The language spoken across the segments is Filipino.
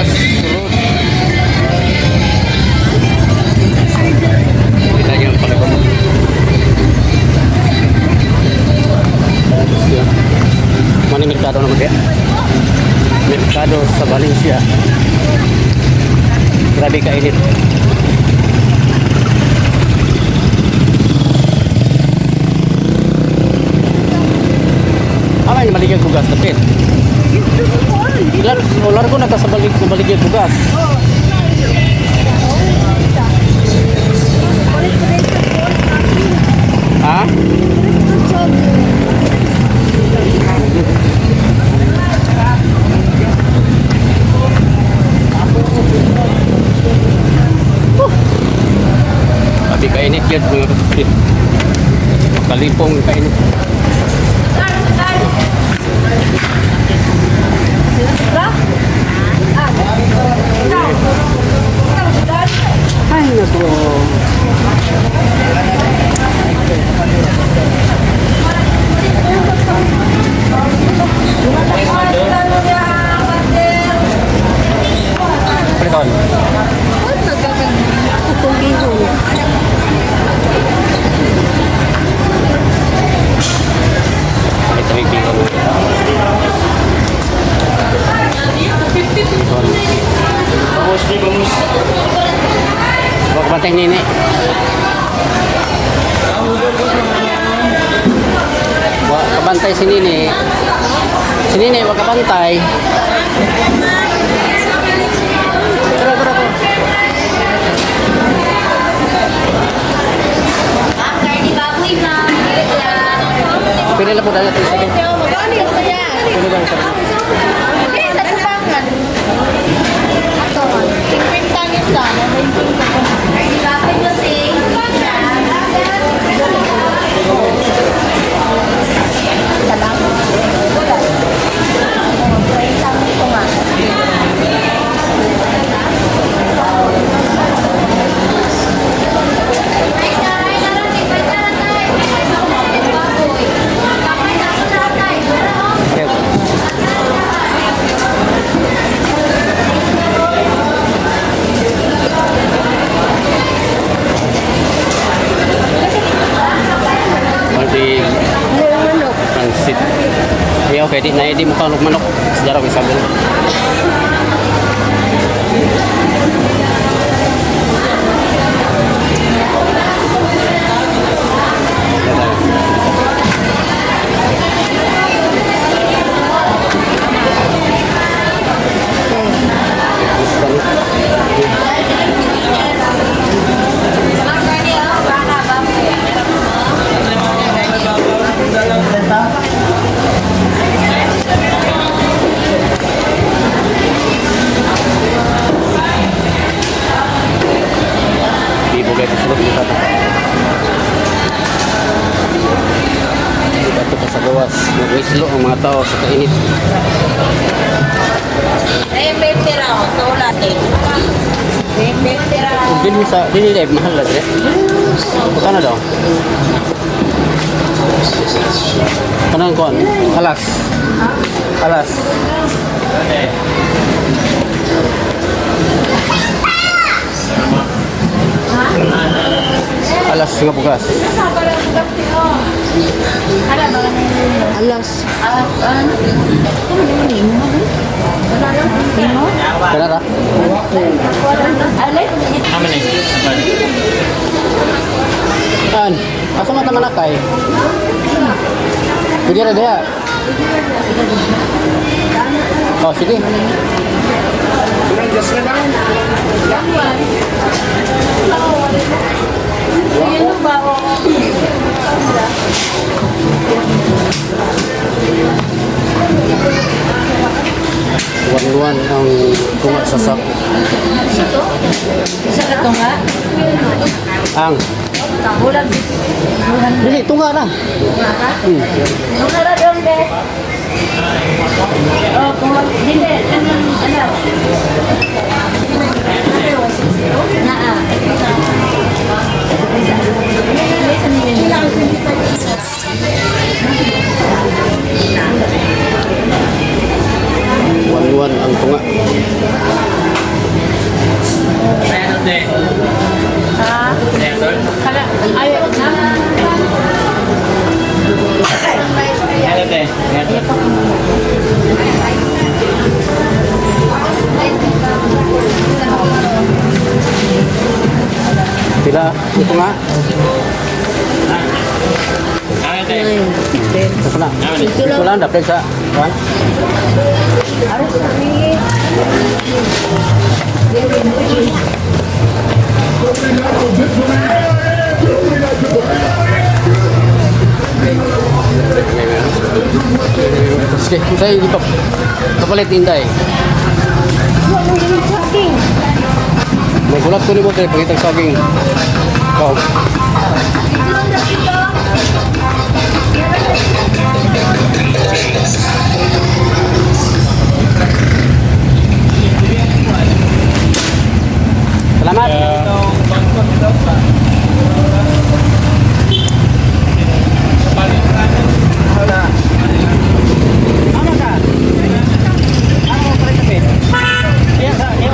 bugas, turod. Kita niyo ang palabas. Mana merkado naman kaya? Merkado sa Valencia. Grabe kainit. Ano yung maligyan bugas tapit? Ilan solar ko nagkasabalik na maligyan bugas. Ha? Sabi kainit yun mga kapatid. Kalipong kainit. Ay, naku. Perdón. Ito may bigo. Bagus ni bagus. Bawa banteng nini. Bawa kabantay si nini. Si nini bawa kabantay. Tara. Pilih lah budaya tu. Pilih dah. Okay, di mo kalog manok. Sejarah bisa dulu. Dito sa gawas, mag-islo ang mga tao sa kainit. Ay, 20 raw, sa ulatin. 20 raw. Bili sa, dili live, mahal na dire. Kano daw? Kanang kuan? Alas. Alas. Alas nga bugas. Alas. Kenapa? Kan, asa mata manakay? Pwede na dia. Oh, sige. Luan-luan ang tunga sa sako. Isa ka tunga? Ang Bulan. dili tunga na. Tunga na doon, be. Oh, tunga. Dili. Ano? Naa. Luan-luan ang tunga. Ano te? Sila, ito nga. Ano te? Ito lang. Ito lang, dapat sa kan? Sige, saya dito. Kapalit inday. May gulat ko ni mo kayo pagkitag saging. Oh. Salamat. Ano ka? Ano mo pala sabi? Iya sa iyo.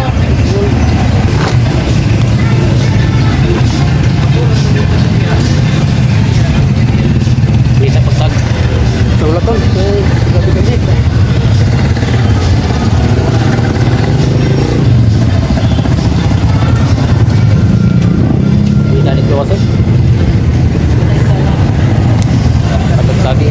Bisa pesan. Wala to. Gabi-gabi. Dari keluar sih. Dapat lagi.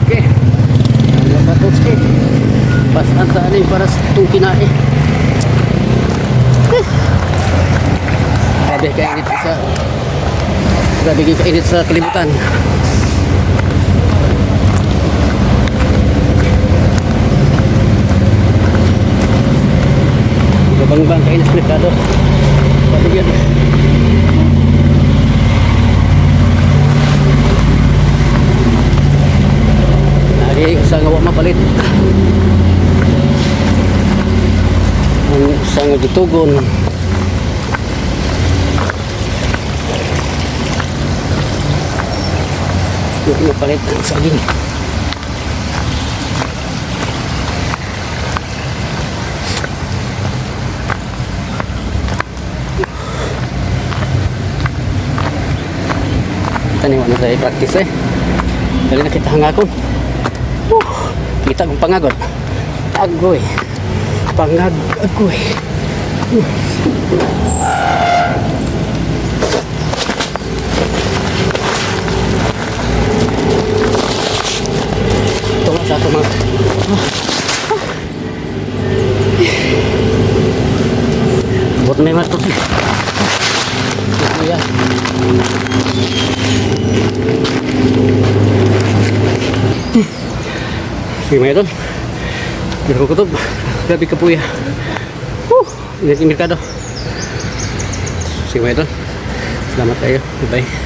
Okay. Ang Batutski. ang tali para sa itong kinain. Grabe kainit sa kalibutan. Bang kainit sa merkado. Grabe yan. Nari sa nga wa mapalit. Ang isang gitugon. Yung mapalit ang saging. Taniwan na tayo practice eh. Dali na kita hangakon. Kita kong pangagot. Agoy. Agoy. Ito nga sa ito mga. Buat may matos eh. Ito yan. Sige mga idol. Biar ko kutob. Grabe ka po ya. Ingat yung merkado. Sige mga idol. Selamat kayo. Bye bye.